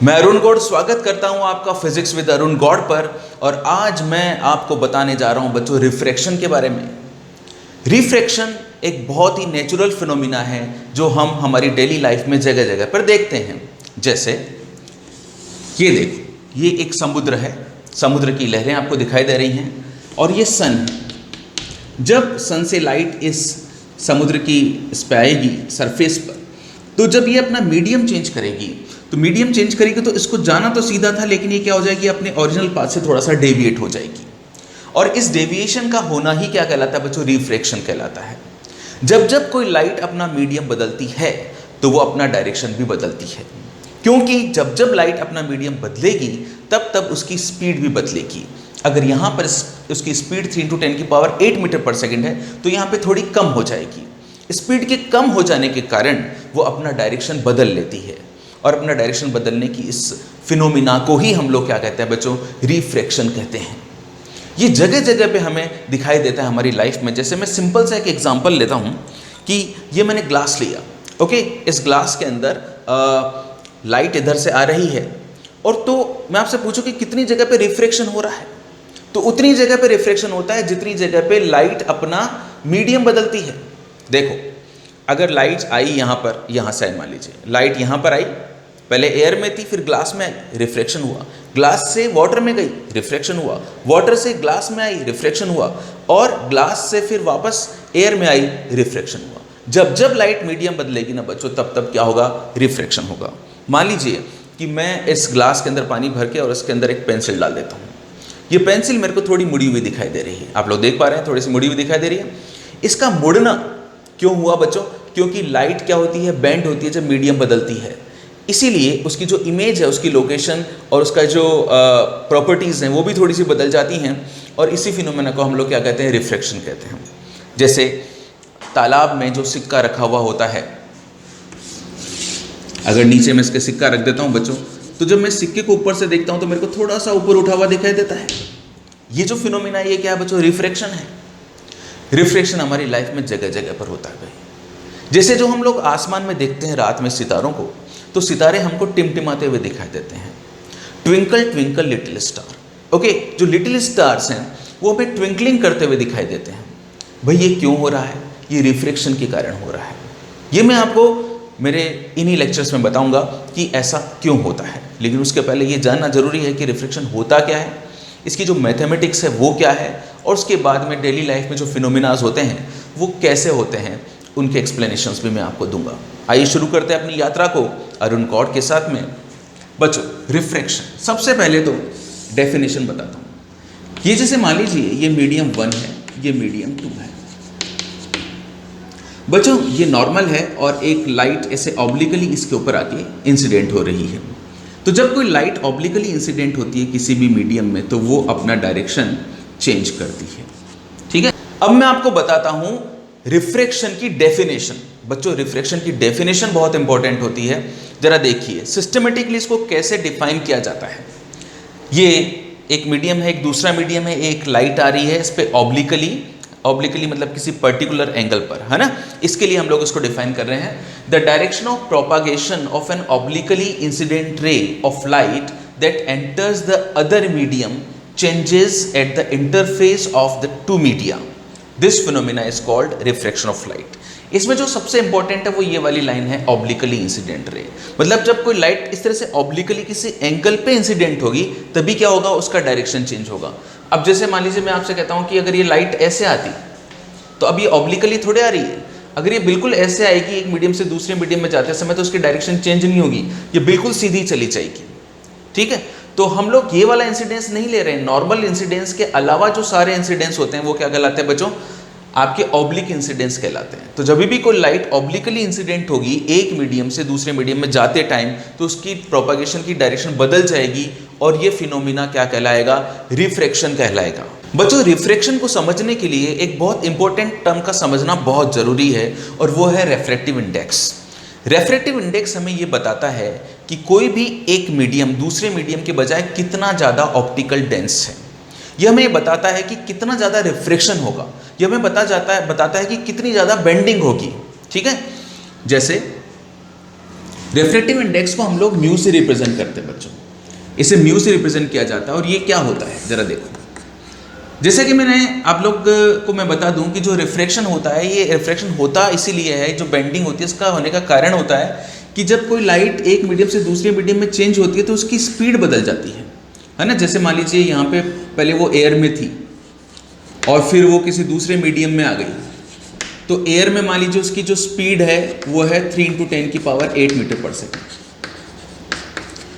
मैं अरुण गौड़ स्वागत करता हूं आपका फिजिक्स विद अरुण गौड़ पर। और आज मैं आपको बताने जा रहा हूं बच्चों रिफ्रैक्शन के बारे में। रिफ्रैक्शन एक बहुत ही नेचुरल फिनोमिना है जो हम हमारी डेली लाइफ में जगह जगह पर देखते हैं। जैसे ये देखो, ये एक समुद्र है, समुद्र की लहरें आपको दिखाई दे रही हैं और ये सन है। जब सन से लाइट इस समुद्र की इस पे आएगी सरफेस पर, तो जब ये अपना मीडियम चेंज करेगी तो इसको जाना तो सीधा था, लेकिन ये क्या हो जाएगी, अपने ओरिजिनल पाथ से थोड़ा सा डेविएट हो जाएगी। और इस डेविएशन का होना ही क्या कहलाता है बच्चों, रिफ्रैक्शन कहलाता है। जब जब कोई लाइट अपना मीडियम बदलती है तो वो अपना डायरेक्शन भी बदलती है, क्योंकि जब जब लाइट अपना मीडियम बदलेगी तब तब उसकी स्पीड भी बदलेगी। अगर यहाँ पर उसकी स्पीड 3 × 10⁸ मीटर पर सेकेंड है तो यहाँ पे थोड़ी कम हो जाएगी। स्पीड के कम हो जाने के कारण वो अपना डायरेक्शन बदल लेती है, और अपना डायरेक्शन बदलने की इस फिनोमिना को ही हम लोग क्या कहते हैं बच्चों, रिफ्रैक्शन कहते हैं। ये जगह जगह पे हमें दिखाई देता है हमारी लाइफ में। जैसे मैं सिंपल सा एक एग्जांपल लेता हूँ कि ये मैंने ग्लास लिया, ओके, इस ग्लास के अंदर लाइट इधर से आ रही है, और तो मैं आपसे पूछूं कि कितनी जगह पे रिफ्रैक्शन हो रहा है, तो उतनी जगह पे रिफ्रैक्शन होता है जितनी जगह पे लाइट अपना मीडियम बदलती है। देखो, अगर लाइट आई यहाँ पर, यहाँ से आई, मान लीजिए लाइट यहाँ पर आई, पहले एयर में थी, फिर ग्लास में आई, रिफ्रैक्शन हुआ। ग्लास से वाटर में गई, रिफ्रैक्शन हुआ। वाटर से ग्लास में आई, रिफ्रैक्शन हुआ। और ग्लास से फिर वापस एयर में आई, रिफ्रैक्शन हुआ। जब जब लाइट मीडियम बदलेगी ना बच्चों, तब तब क्या होगा, रिफ्रैक्शन होगा। मान लीजिए कि मैं इस ग्लास के अंदर पानी भर के और इसके अंदर एक पेंसिल डाल देता हूँ। ये पेंसिल मेरे को थोड़ी मुड़ी हुई दिखाई दे रही है, आप लोग देख पा रहे हैं, थोड़ी सी मुड़ी हुई दिखाई दे रही है। इसका मुड़ना क्यों हुआ बच्चों, क्योंकि लाइट क्या होती है, बेंड होती है जब मीडियम बदलती है। इसीलिए उसकी जो इमेज है, उसकी लोकेशन और उसका जो प्रॉपर्टीज़ हैं वो भी थोड़ी सी बदल जाती हैं, और इसी फिनोमेना को हम लोग क्या कहते हैं, रिफ्रैक्शन कहते हैं। जैसे तालाब में जो सिक्का रखा हुआ होता है, अगर नीचे में इसके सिक्का रख देता हूँ बच्चों, तो जब मैं सिक्के को ऊपर से देखता हूँ तो मेरे को थोड़ा सा ऊपर उठा हुआ दिखाई देता है। ये जो फिनोमेना है ये क्या है बच्चों, रिफ्रैक्शन है। रिफ्रैक्शन हमारी लाइफ में जगह जगह पर होता है भाई। जैसे जो हम लोग आसमान में देखते हैं रात में सितारों को, तो सितारे हमको टिमटिमाते हुए दिखाई देते हैं। Twinkle twinkle little star, okay, जो लिटिल स्टार्स हैं वो हमें ट्विंकलिंग करते हुए दिखाई देते हैं। भाई ये क्यों हो रहा है, ये रिफ्रैक्शन के कारण हो रहा है। ये मैं आपको मेरे इन्हीं लेक्चर्स में बताऊंगा कि ऐसा क्यों होता है, लेकिन उसके पहले ये जानना जरूरी है कि रिफ्रैक्शन होता क्या है, इसकी जो मैथमेटिक्स है वो क्या है, और उसके बाद में डेली लाइफ में जो फिनोमिनाज होते हैं वो कैसे होते हैं, उनके एक्सप्लेनेशंस भी मैं आपको दूंगा। आइए शुरू करते हैं अपनी यात्रा को अरुण गौड़ के साथ में। बच्चों, रिफ्रैक्शन, सबसे पहले तो डेफिनेशन बताता हूँ। ये जैसे मान लीजिए ये मीडियम 1 है, ये मीडियम 2 है। बच्चों ये नॉर्मल है और एक लाइट ऐसे ऑब्लिकली इसके ऊपर आके इंसिडेंट हो रही है। तो जब कोई लाइट ऑब्लिकली इंसिडेंट होती है किसी भी मीडियम में, तो वो अपना डायरेक्शन चेंज करती है, ठीक है। अब मैं आपको बताता हूं रिफ्रैक्शन की डेफिनेशन। बच्चों रिफ्रैक्शन की डेफिनेशन बहुत इंपॉर्टेंट होती है। जरा देखिए सिस्टमेटिकली इसको कैसे डिफाइन किया जाता है। ये एक मीडियम है, एक दूसरा मीडियम है, एक लाइट आ रही है इस पे ऑब्लिकली मतलब किसी पर्टिकुलर एंगल पर, है ना। इसके लिए हम लोग इसको डिफाइन कर रहे हैं। The direction of propagation of an obliquely incident ray of light that enters the other medium changes at the interface of the two media. This phenomena is called refraction of light. इसमें जो सबसे important है वो ये वाली line है, obliquely incident रे। मतलब जब कोई लाइट इस तरह से ऑब्लिकली किसी एंगल पे इंसिडेंट होगी तभी क्या होगा, उसका डायरेक्शन चेंज होगा। अब जैसे मान लीजिए मैं आपसे कहता हूँ कि अगर ये लाइट ऐसे आती तो अब ये ऑब्लिकली थोड़े आ रही है। अगर ये बिल्कुल ऐसे आएगी एक मीडियम से दूसरे मीडियम में जाते समय, तो उसकी डायरेक्शन चेंज नहीं होगी, ये बिल्कुल सीधी चली जाएगी, ठीक है। तो हम लोग ये वाला इंसिडेंस नहीं ले रहे हैं। नॉर्मल इंसिडेंस के अलावा जो सारे इंसिडेंस होते हैं वो क्या कहलाते हैं बच्चों, आपके ऑब्लिक इंसिडेंस कहलाते हैं। तो जब भी कोई लाइट ऑब्लिकली इंसिडेंट होगी एक मीडियम से दूसरे मीडियम में जाते टाइम, तो उसकी प्रोपागेशन की डायरेक्शन बदल जाएगी, और ये फिनोमिना क्या कहलाएगा, रिफ्रैक्शन कहलाएगा। बच्चों रिफ्रैक्शन को समझने के लिए एक बहुत इंपॉर्टेंट टर्म का समझना बहुत जरूरी है, और वो है रेफ्रैक्टिव इंडेक्स। रेफ्रैक्टिव इंडेक्स हमें ये बताता है कि कोई भी एक मीडियम दूसरे मीडियम के बजाय कितना ज़्यादा ऑप्टिकल डेंस है। यह हमें ये बताता है कि कितना ज़्यादा रिफ्रैक्शन होगा। यह हमें बताता है कि कितनी ज़्यादा बेंडिंग होगी, ठीक है। जैसे रेफ्रेक्टिव इंडेक्स को हम लोग म्यू से रिप्रेजेंट करते हैं बच्चों, इसे म्यू से रिप्रेजेंट किया जाता है। और ये क्या होता है जरा देखो, जैसे कि मैंने आप लोग को मैं बता दूं कि जो रिफ्रैक्शन होता है, ये रिफ्रैक्शन होता इसीलिए है, जो बेंडिंग होती है इसका होने का कारण होता है कि जब कोई लाइट एक मीडियम से दूसरे मीडियम में चेंज होती है तो उसकी स्पीड बदल जाती है ना। जैसे मान लीजिए यहाँ पे पहले वो एयर में थी और फिर वो किसी दूसरे मीडियम में आ गई, तो एयर में मान लीजिए उसकी जो स्पीड है वो है 3 × 10⁸ मीटर पर सेकेंड,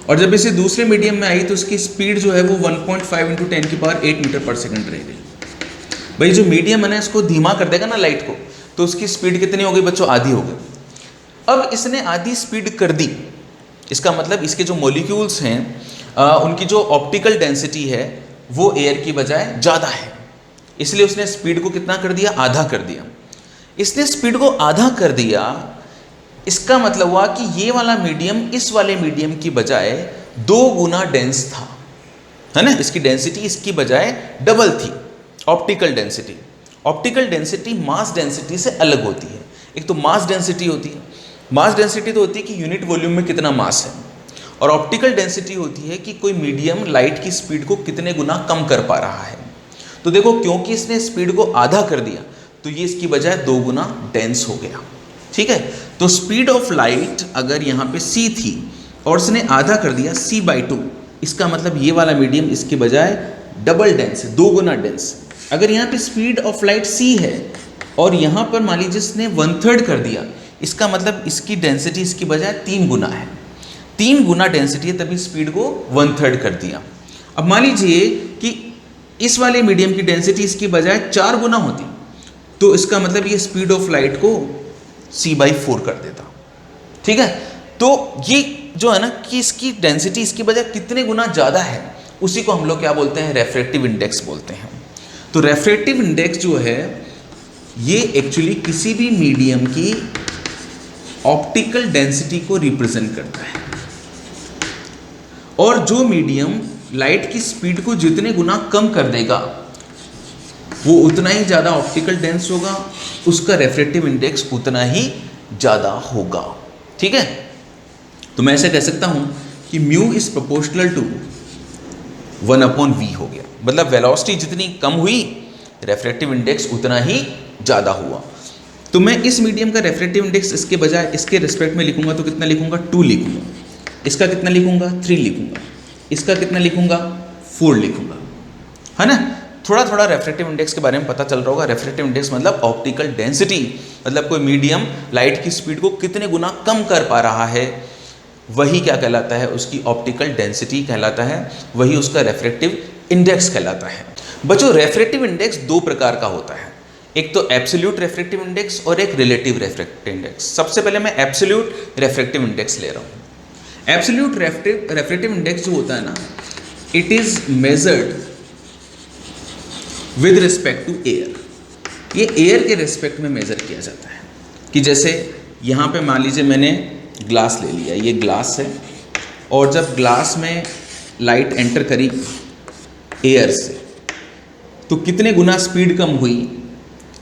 और जब इसे दूसरे मीडियम में आई तो उसकी स्पीड जो है वो 1.5 × 10⁸ मीटर पर सेकेंड रह गई। भाई जो मीडियम है ना इसको धीमा कर देगा ना लाइट को, तो उसकी स्पीड कितनी हो गई बच्चों, आधी हो गई। अब इसने आधी स्पीड कर दी, इसका मतलब इसके जो मॉलिक्यूल्स हैं उनकी जो ऑप्टिकल डेंसिटी है वो एयर की बजाय ज़्यादा है, इसलिए उसने स्पीड को कितना कर दिया, आधा कर दिया। इसने स्पीड को आधा कर दिया, इसका मतलब हुआ कि ये वाला मीडियम इस वाले मीडियम की बजाय 2 गुना डेंस था, है ना। इसकी डेंसिटी इसकी बजाय डबल थी। Optical density, optical density mass density से अलग होती है। एक तो मास डेंसिटी होती है, मास डेंसिटी तो होती है कि यूनिट वॉल्यूम में कितना मास है, और ऑप्टिकल डेंसिटी होती है कि कोई मीडियम लाइट की स्पीड को कितने गुना कम कर पा रहा है। तो देखो क्योंकि इसने स्पीड को आधा कर दिया तो ये इसकी बजाय 2 गुना डेंस हो गया, ठीक है। तो स्पीड ऑफ लाइट अगर यहाँ पे c थी और इसने आधा कर दिया c/2, इसका मतलब ये वाला मीडियम इसके बजाय डबल डेंस है, 2 गुना डेंस। अगर यहाँ पे स्पीड ऑफ लाइट c है और यहाँ पर मान लीजिए इसने 1/3 कर दिया, इसका मतलब इसकी डेंसिटी इसकी बजाय 3 गुना है, 3 गुना डेंसिटी है, तभी स्पीड को 1/3 कर दिया। अब मान लीजिए कि इस वाले मीडियम की डेंसिटी इसकी बजाय 4 गुना होती, तो इसका मतलब ये स्पीड ऑफ लाइट को c/4 कर देता, ठीक है। तो ये जो है ना कि इसकी डेंसिटी इसकी बजाय कितने गुना ज़्यादा है, उसी को हम लोग क्या बोलते हैं, रेफ्रेक्टिव इंडेक्स बोलते हैं। तो रेफ्रेक्टिव इंडेक्स जो है ये एक्चुअली किसी भी मीडियम की ऑप्टिकल डेंसिटी को रिप्रेजेंट करता है, और जो मीडियम लाइट की स्पीड को जितने गुना कम कर देगा वो उतना ही ज़्यादा ऑप्टिकल डेंस होगा, उसका रेफ्रेक्टिव इंडेक्स उतना ही ज़्यादा होगा, ठीक है। तो मैं ऐसे कह सकता हूँ कि mu is proportional to 1/v हो गया, मतलब वेलोसिटी जितनी कम हुई रेफ्रेक्टिव इंडेक्स उतना ही ज़्यादा हुआ। तो मैं इस मीडियम का रेफ्रेक्टिव इंडेक्स इसके बजाय इसके रिस्पेक्ट में लिखूंगा तो कितना लिखूंगा, 2 लिखूंगा। इसका कितना लिखूंगा, 3 लिखूंगा। इसका कितना लिखूंगा, 4 लिखूंगा, है ना। थोड़ा थोड़ा रेफ्रेक्टिव इंडेक्स के बारे में पता चल रहा होगा। रेफ्रेक्टिव इंडेक्स मतलब ऑप्टिकल डेंसिटी, मतलब कोई मीडियम लाइट की स्पीड को कितने गुना कम कर पा रहा है, वही क्या कहलाता है, उसकी ऑप्टिकल डेंसिटी कहलाता है, वही उसका रेफ्रेक्टिव इंडेक्स कहलाता है। बच्चों रेफ्रेक्टिव इंडेक्स 2 प्रकार का होता है, एक तो एब्सोल्यूट रेफ्रेक्टिव इंडेक्स और एक रिलेटिव रेफ्रेक्टिव इंडेक्स। सबसे पहले मैं एब्सोल्यूट रेफ्रेक्टिव इंडेक्स ले रहा हूँ। एब्सोल्यूट रेफ्रेक्टिव इंडेक्स जो होता है ना, it is measured with respect to air. ये एयर के रिस्पेक्ट में मेजर किया जाता है कि जैसे यहाँ पे मान लीजिए मैंने ग्लास ले लिया, ये ग्लास है, और जब ग्लास में लाइट एंटर करी एयर से तो कितने गुना स्पीड कम हुई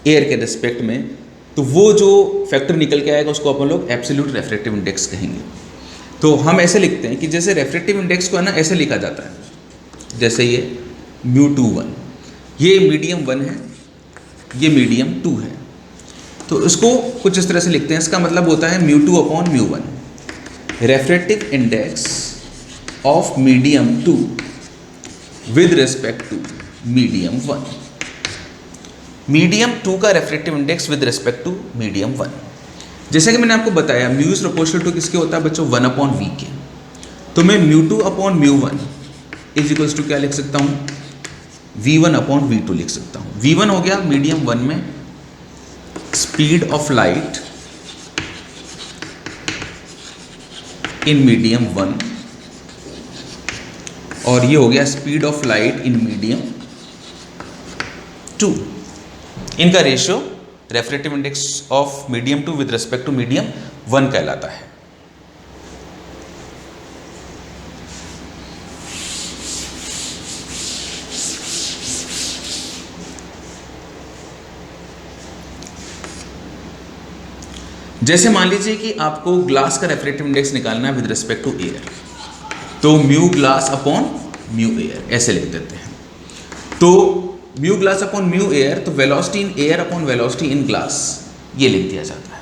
एयर के रिस्पेक्ट में, तो वो जो फैक्टर निकल के आएगा उसको अपन लोग एब्सोल्यूट रेफ्रेक्टिव इंडेक्स कहेंगे। तो हम ऐसे लिखते हैं कि जैसे रेफ्रेक्टिव इंडेक्स को है ना ऐसे लिखा जाता है, जैसे ये μ2 ये मीडियम 1 है, ये मीडियम 2 है, तो इसको कुछ इस तरह से लिखते हैं। इसका मतलब होता है μ2/μ1, refractive index of medium 2 with respect to medium 1। Medium 2 का refractive index with respect to medium 1। जैसे कि मैंने आपको बताया म्यू इज प्रोपोर्शनल टू किसके होता है बच्चों, 1/v के। तो मैं μ2/μ1 इज इक्वल्स टू क्या लिख सकता हूँ, v1/v2 लिख सकता हूँ। v1 हो गया मीडियम 1 में speed of light in medium 1, और ये हो गया speed of light in medium 2। इनका ratio refractive index of medium 2 with respect to medium 1 कहलाता है। जैसे मान लीजिए कि आपको ग्लास का रेफ्रेक्टिव इंडेक्स निकालना है विद रिस्पेक्ट टू एयर, तो mu glass upon mu air ऐसे लिख देते हैं। तो mu glass upon mu air, तो velocity in air upon velocity in glass ये लिख दिया जाता है।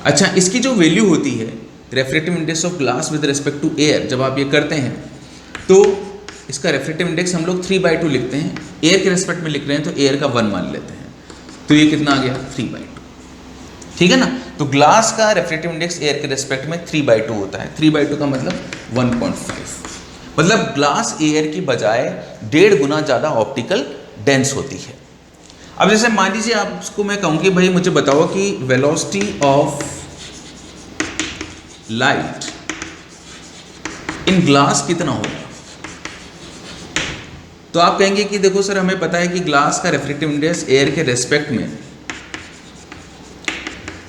अच्छा, इसकी जो वैल्यू होती है refractive index of glass with respect to air, जब आप ये करते हैं तो इसका रेफ्रेक्टिव इंडेक्स हम लोग 3/2 लिखते हैं। एयर के रेस्पेक्ट में लिख रहे हैं तो एयर का 1 मान लेते हैं, तो ये कितना आ गया 3/2, ठीक है ना। तो ग्लास का रेफ्रेक्टिव इंडेक्स एयर के रेस्पेक्ट में 3/2 होता है। 3/2 का मतलब 1.5, मतलब ग्लास एयर की बजाय 1.5 गुना ज़्यादा ऑप्टिकल डेंस होती है। अब जैसे मान लीजिए आपको मैं कहूँ कि भाई मुझे बताओ कि velocity of light in glass कितना होगा, तो आप कहेंगे कि देखो सर हमें पता है कि ग्लास का रेफ्रेक्टिव इंडेक्स एयर के रेस्पेक्ट में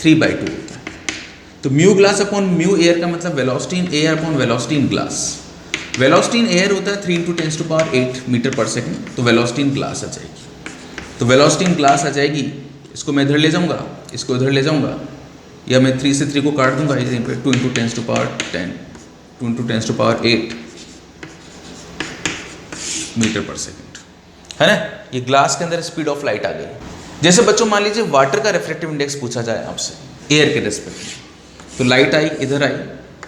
3/2 होता है। तो mu glass upon mu air का मतलब velocity in air upon velocity in glass. Velocity in air होता है 3 × 10⁸ मीटर पर सेकेंड, तो वेलोसिटी इन ग्लास आ जाएगी। तो वेलोसिटी इन ग्लास आ जाएगी, इसको मैं इधर ले जाऊंगा, इसको इधर ले जाऊंगा, या मैं 3 से 3 को काट दूंगा, यहीं पे 2 × 10⁻10 2 × 10⁸ मीटर पर सेकेंड, है ना। ये ग्लास के अंदर स्पीड ऑफ लाइट आ गई। जैसे बच्चों मान लीजिए वाटर का रेफ्रेक्टिव इंडेक्स पूछा जाए आपसे एयर के रेस्पेक्ट में, तो लाइट आई,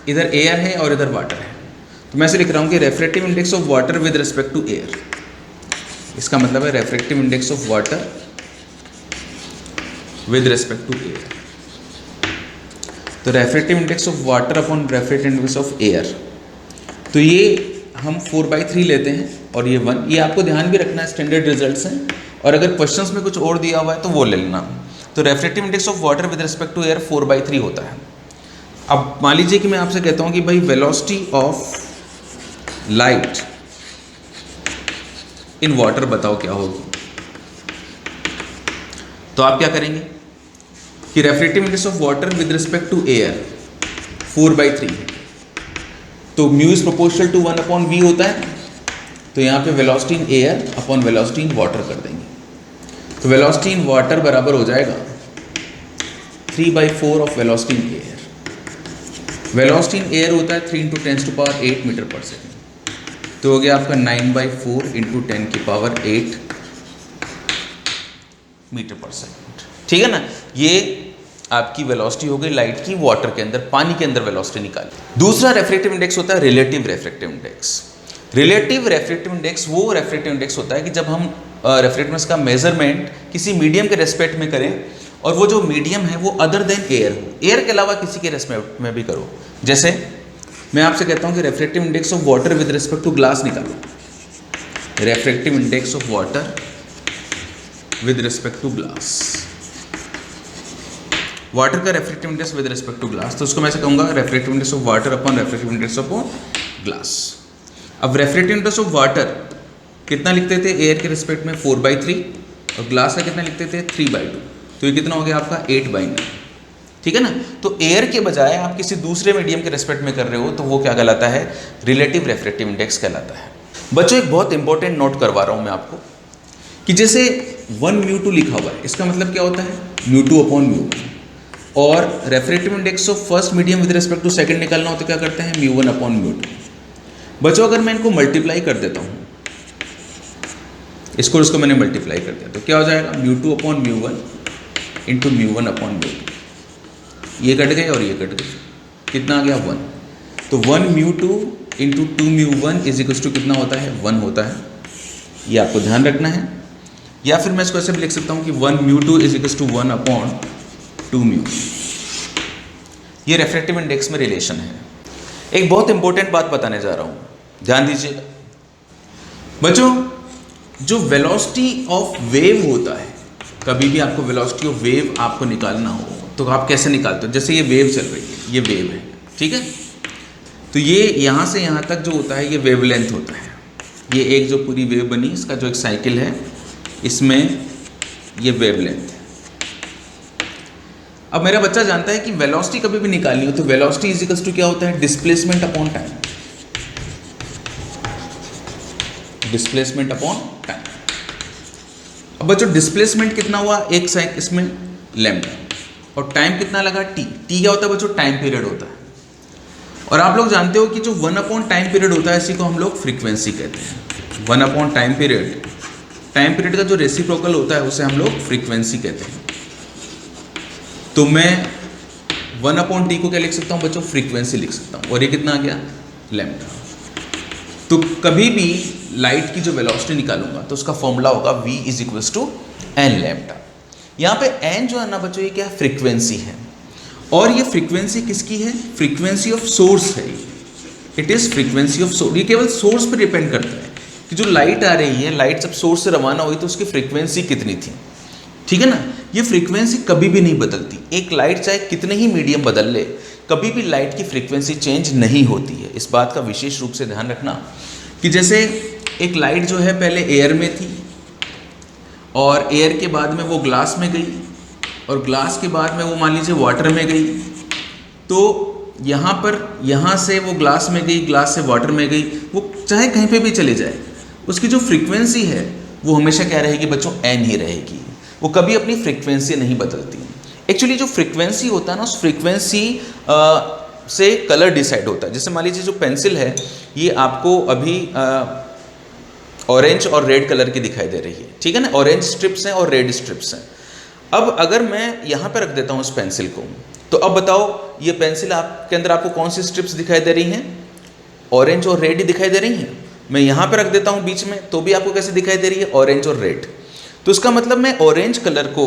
इधर एयर है और इधर वाटर है, तो मैं ऐसे लिख रहा हूँ कि refractive index of water with respect to air, इसका मतलब है refractive index of water with respect to air. तो refractive index of water upon refractive index of air, तो ये हम 4/3 लेते हैं और ये 1, ये आपको ध्यान भी रखना है, स्टैंडर्ड रिजल्ट्स हैं, और अगर क्वेश्चंस में कुछ और दिया हुआ है तो वो ले लेना। तो refractive index of water with respect to air 4/3 होता है। अब मान लीजिए कि मैं आपसे कहता हूँ कि भाई velocity of light in water बताओ क्या होगी, तो आप क्या करेंगे कि refractive index of water with respect to air 4/3 है, तो mu is proportional to 1/v होता है, तो यहाँ पे velocity in air upon velocity in water कर देंगे। तो वेलोसिटी इन वाटर बराबर हो जाएगा 3/4 of velocity in air. Velocity in air होता है 3 × 10⁸ मीटर पर सेकेंड, तो हो गया आपका 9/4 × 10⁸ मीटर पर सेकेंड, ठीक है ना। ये आपकी वेलोसिटी हो गई लाइट की वाटर के अंदर, पानी के अंदर वेलोसिटी निकाली। दूसरा रेफ्रेक्टिव इंडेक्स होता है relative refractive index. Relative refractive index वो रेफ्रेक्टिव इंडेक्स होता है कि जब हम रेफ्रेक्टिवनेस का मेजरमेंट किसी मीडियम के रेस्पेक्ट में करें और वो जो मीडियम है वो अदर देन एयर हो, एयर के अलावा किसी के रेस्पेक्ट में भी करो। जैसे मैं आपसे कहता हूँ कि refractive index of water with respect to glass निकालो, refractive index of water with respect to glass, water का refractive index with respect to glass, तो उसको मैं ऐसे कहूँगा refractive index of water upon refractive index upon glass. अब refractive index of water कितना लिखते थे एयर के रिस्पेक्ट में 4/3, और ग्लास का कितना लिखते थे 3/2, तो ये कितना हो गया आपका 8/9, ठीक है ना। तो एयर के बजाय आप किसी दूसरे मीडियम के रिस्पेक्ट में कर रहे हो तो वो क्या कहलाता है, रिलेटिव रेफ्रेक्टिव इंडेक्स कहलाता है। बच्चों एक बहुत इंपॉर्टेंट नोट करवा रहा हूँ मैं आपको कि जैसे 1μ2 लिखा हुआ है, इसका मतलब क्या होता है μ2/μ1, और refractive index of first medium with respect to second निकालना हो तो क्या करते हैं μ1/μ2। बच्चों अगर मैं इनको मल्टीप्लाई कर देता हूँ, इसको मैंने मल्टीप्लाई कर दिया, तो क्या हो जाएगा μ2/μ1 इंटू μ1/μ2, ये कट गए और ये कट गए, कितना आ गया 1। तो 1μ2 इंटू 2μ1 इज इक्वल्स टू कितना होता है 1 होता है, ये आपको ध्यान रखना है। या फिर मैं इसको ऐसे भी लिख सकता हूँ कि 1μ2 इज इक्वल्स टू 1/2μ, ये रेफ्रेक्टिव इंडेक्स में रिलेशन है। एक बहुत इंपॉर्टेंट बात बताने जा रहा हूँ, ध्यान दीजिएगा बच्चों। जो वेलोसिटी ऑफ वेव होता है, कभी भी आपको वेलोसिटी ऑफ वेव आपको निकालना हो तो आप कैसे निकालते हो, जैसे ये वेव चल रही है, ये वेव है, ठीक है, तो ये यहाँ से यहाँ तक जो होता है ये वेवलेंथ होता है। ये एक जो पूरी वेव बनी, इसका जो एक साइकिल है, इसमें ये वेवलेंथ है। अब मेरा बच्चा जानता है कि वेलोसिटी कभी भी निकालनी हो तो वेलोसिटी इज इक्वल्स टू क्या होता है, displacement upon time, displacement upon time. अब बच्चों डिस्प्लेसमेंट कितना हुआ, एक साइकिल इसमें लैम्डा, और टाइम कितना लगा टी। टी क्या होता है बच्चों, टाइम पीरियड होता है। और आप लोग जानते हो कि जो 1 टाइम पीरियड होता है इसी को हम लोग फ्रीक्वेंसी कहते हैं। 1 टाइम पीरियड का जो रेसिप्रोकल होता है उसे हम लोग फ्रीक्वेंसी कहते हैं। तो मैं 1/t को क्या लिख सकता हूँ बच्चों, फ्रीक्वेंसी लिख सकता हूँ। और ये कितना आ गया, लैम्डा। तो कभी भी लाइट की जो वेलोसिटी निकालूंगा तो उसका फॉर्मूला होगा v = n लैम्डा। यहाँ पे n जो है ना बच्चों, ये क्या है, फ्रीक्वेंसी है। और ये फ्रीक्वेंसी किसकी है, फ्रीक्वेंसी ऑफ सोर्स है। It is frequency of source. ये केवल सोर्स पर डिपेंड करता है कि जो लाइट आ रही है, लाइट जब सोर्स से रवाना हुई तो उसकी फ्रीक्वेंसी कितनी थी, ठीक है ना। ये फ्रीक्वेंसी कभी भी नहीं बदलती। एक लाइट चाहे कितने ही मीडियम बदल ले, कभी भी लाइट की फ्रीक्वेंसी चेंज नहीं होती है। इस बात का विशेष रूप से ध्यान रखना कि जैसे एक लाइट जो है पहले एयर में थी और एयर के बाद में वो ग्लास में गई और ग्लास के बाद में वो मान लीजिए वाटर में गई, तो यहाँ से वो ग्लास में गई, ग्लास से वाटर में गई, वो चाहे कहीं पे भी चले जाए, उसकी जो फ्रीक्वेंसी है वो हमेशा क्या रहेगी बच्चों, n ही रहेगी। वो कभी अपनी फ्रीक्वेंसी नहीं बदलती। एक्चुअली जो फ्रीक्वेंसी होता है ना, उस फ्रीक्वेंसी से कलर डिसाइड होता है। जैसे मान लीजिए जो पेंसिल है ये आपको अभी ऑरेंज और रेड कलर की दिखाई दे रही है, ठीक है ना। ऑरेंज स्ट्रिप्स हैं और रेड स्ट्रिप्स हैं। अब अगर मैं यहाँ पे रख देता हूँ इस पेंसिल को, तो अब बताओ ये पेंसिल आपके अंदर आपको कौन सी स्ट्रिप्स दिखाई दे रही हैं, ऑरेंज और रेड ही दिखाई दे रही हैं। मैं यहाँ पे रख देता हूँ बीच में, तो भी आपको कैसे दिखाई दे रही है, ऑरेंज और रेड। तो इसका मतलब मैं ऑरेंज कलर को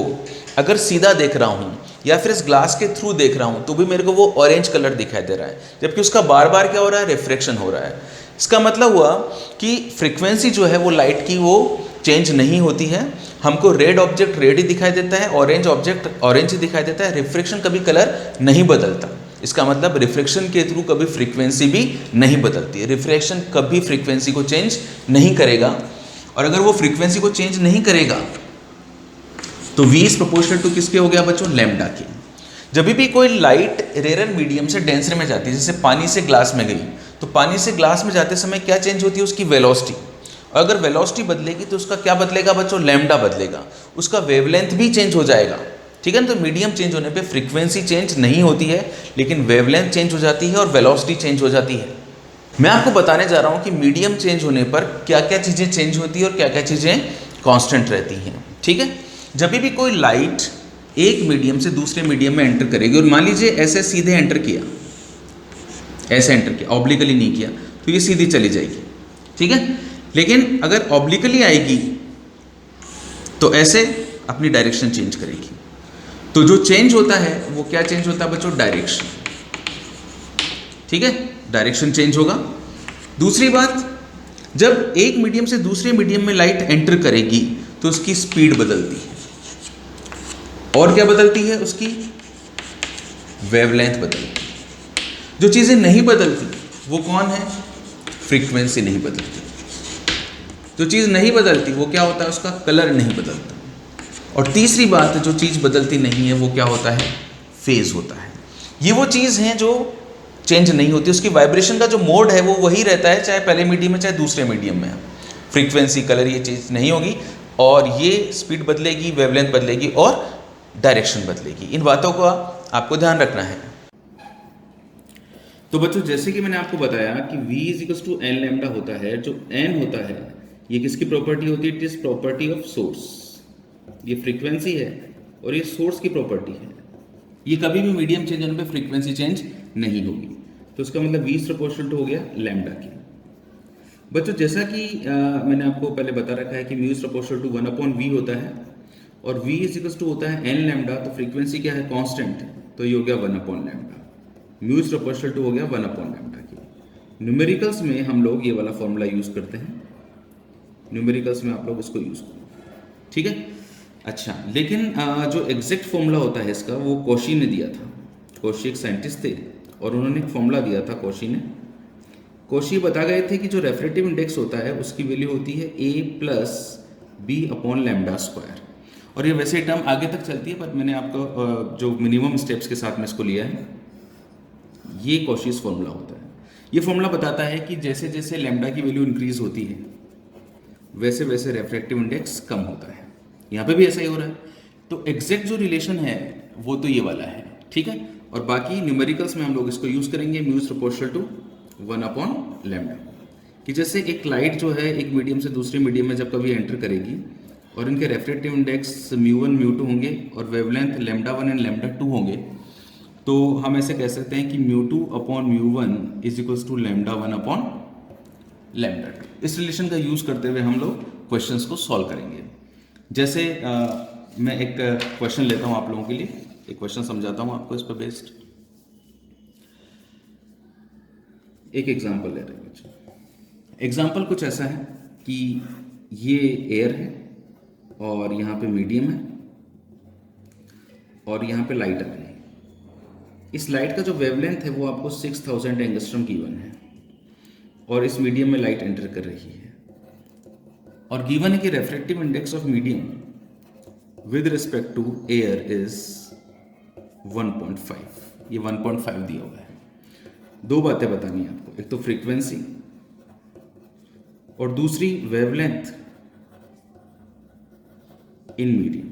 अगर सीधा देख रहा हूँ या फिर इस ग्लास के थ्रू देख रहा हूँ तो भी मेरे को वो ऑरेंज कलर दिखाई दे रहा है, जबकि उसका बार बार क्या हो रहा है, रिफ्रैक्शन हो रहा है। इसका मतलब हुआ कि फ्रीक्वेंसी जो है वो लाइट की वो चेंज नहीं होती है। हमको रेड ऑब्जेक्ट रेड ही दिखाई देता है, ऑरेंज ऑब्जेक्ट ऑरेंज ही दिखाई देता है। रिफ्रैक्शन कभी कलर नहीं बदलता। इसका मतलब रिफ्रैक्शन के थ्रू कभी फ्रीक्वेंसी भी नहीं बदलती है। रिफ्रैक्शन कभी फ्रीक्वेंसी को चेंज नहीं करेगा। और अगर वो फ्रीक्वेंसी को चेंज नहीं करेगा तो v = किसके हो गया बच्चों, लैम्डा के। जब भी कोई लाइट रेयर मीडियम से डेंसर में जाती है, जैसे पानी से ग्लास में गई, तो पानी से ग्लास में जाते समय क्या चेंज होती है, उसकी वेलोसिटी। और अगर वेलोसिटी बदलेगी तो उसका क्या बदलेगा बच्चों, लैम्डा बदलेगा। उसका वेवलेंथ भी चेंज हो जाएगा, ठीक है ना। तो मीडियम चेंज होने पे फ्रीक्वेंसी चेंज नहीं होती है, लेकिन वेवलेंथ चेंज हो जाती है और वेलोसिटी चेंज हो जाती है। मैं आपको बताने जा रहा हूँ कि मीडियम चेंज होने पर क्या क्या चीज़ें चेंज होती है और क्या क्या चीज़ें कांस्टेंट रहती हैं, ठीक है। जब भी कोई लाइट एक मीडियम से दूसरे मीडियम में एंटर करेगी, और मान लीजिए ऐसे सीधे एंटर किया, ऐसे एंटर किया, ऑब्लिकली नहीं किया, तो ये सीधी चली जाएगी, ठीक है। लेकिन अगर ऑब्लिकली आएगी तो ऐसे अपनी डायरेक्शन चेंज करेगी। तो जो चेंज होता है वो क्या चेंज होता है बच्चों, डायरेक्शन, ठीक है, डायरेक्शन चेंज होगा। दूसरी बात, जब एक मीडियम से दूसरे मीडियम में लाइट एंटर करेगी तो उसकी स्पीड बदलती है। और क्या बदलती है, उसकी वेवलेंथ बदलती है। जो चीज़ें नहीं बदलती वो कौन है, फ्रीक्वेंसी नहीं बदलती। जो चीज़ नहीं बदलती वो क्या होता है, उसका कलर नहीं बदलता। और तीसरी बात, जो चीज़ बदलती नहीं है वो क्या होता है, फेज होता है। ये वो चीज़ है जो चेंज नहीं होती, उसकी वाइब्रेशन का जो मोड है वो वही रहता है, चाहे पहले मीडियम में चाहे दूसरे मीडियम में। फ्रीक्वेंसी, कलर, ये चीज़ नहीं होगी। और ये स्पीड बदलेगी, वेवलेंथ बदलेगी और डायरेक्शन बदलेगी। इन बातों का आपको ध्यान रखना है। तो बच्चों, जैसे कि मैंने आपको बताया कि v = n लैम्डा होता है। जो n होता है ये किसकी प्रॉपर्टी होती है, it is property of source. ये फ्रीक्वेंसी है और ये सोर्स की प्रॉपर्टी है। ये कभी भी मीडियम चेंज होने पे फ्रीक्वेंसी चेंज नहीं होगी। तो इसका मतलब v = हो गया लैम्डा की। बच्चों, जैसा कि मैंने आपको पहले बता रखा है कि μ = 1/v होता है और v = होता है n लैम्डा। तो फ्रीक्वेंसी क्या है, कांस्टेंट, तो ये हो गया 1/लैम्डा। μ = हो गया 1/लैम्डा की। न्यूमेरिकल्स में हम लोग ये वाला फॉर्मूला यूज़ करते हैं। न्यूमेरिकल्स में आप लोग इसको यूज़ करो, ठीक है। अच्छा, लेकिन जो एग्जैक्ट फॉर्मूला होता है इसका वो कॉशी ने दिया था। कॉशी एक साइंटिस्ट थे और उन्होंने एक फॉर्मूला दिया था कॉशी बता गए थे कि जो रेफ्रेक्टिव इंडेक्स होता है उसकी वैल्यू होती है a+b/λ²। और ये वैसे टर्म आगे तक चलती है, पर मैंने आपको जो मिनिमम स्टेप्स के साथ में इसको लिया है। ये कॉशीस फॉर्मूला होता है। ये फॉर्मूला बताता है कि जैसे जैसे लैम्डा की वैल्यू इंक्रीज होती है वैसे वैसे रेफ्रेक्टिव इंडेक्स कम होता है। यहाँ पे भी ऐसा ही हो रहा है। तो एग्जैक्ट जो रिलेशन है वो तो ये वाला है, ठीक है। और बाकी न्यूमेरिकल्स में हम लोग इसको यूज़ करेंगे म्यू इज प्रोपोर्शनल टू 1/λ, कि जैसे एक लाइट जो है एक मीडियम से दूसरे मीडियम में जब कभी एंटर करेगी और इनके रेफ्रेक्टिव इंडेक्स μ1 μ2 होंगे और वेवलेंथ λ1 एंड λ2 होंगे, तो हम ऐसे कह सकते हैं कि μ2/μ1 इज इक्वल्स टू λ1/λ2। इस रिलेशन का यूज़ करते हुए हम लोग क्वेश्चंस को सॉल्व करेंगे। जैसे मैं एक क्वेश्चन लेता हूँ आप लोगों के लिए, एक क्वेश्चन समझाता हूँ आपको इस पर बेस्ड। एक एग्जाम्पल ले रहे हैं। एग्जाम्पल कुछ ऐसा है कि ये एयर है और यहाँ पे मीडियम है और यहाँ पे लाइट आ रही है। इस लाइट का जो वेवलेंथ है वो आपको 6000 एंगस्ट्रॉम गिवन है और इस मीडियम में लाइट एंटर कर रही है और गिवन है कि refractive index of medium with respect to air is 1.5। ये 1.5 दिया हुआ है। दो बातें बतानी है आपको, एक तो फ्रीक्वेंसी और दूसरी वेवलेंथ इन मीडियम।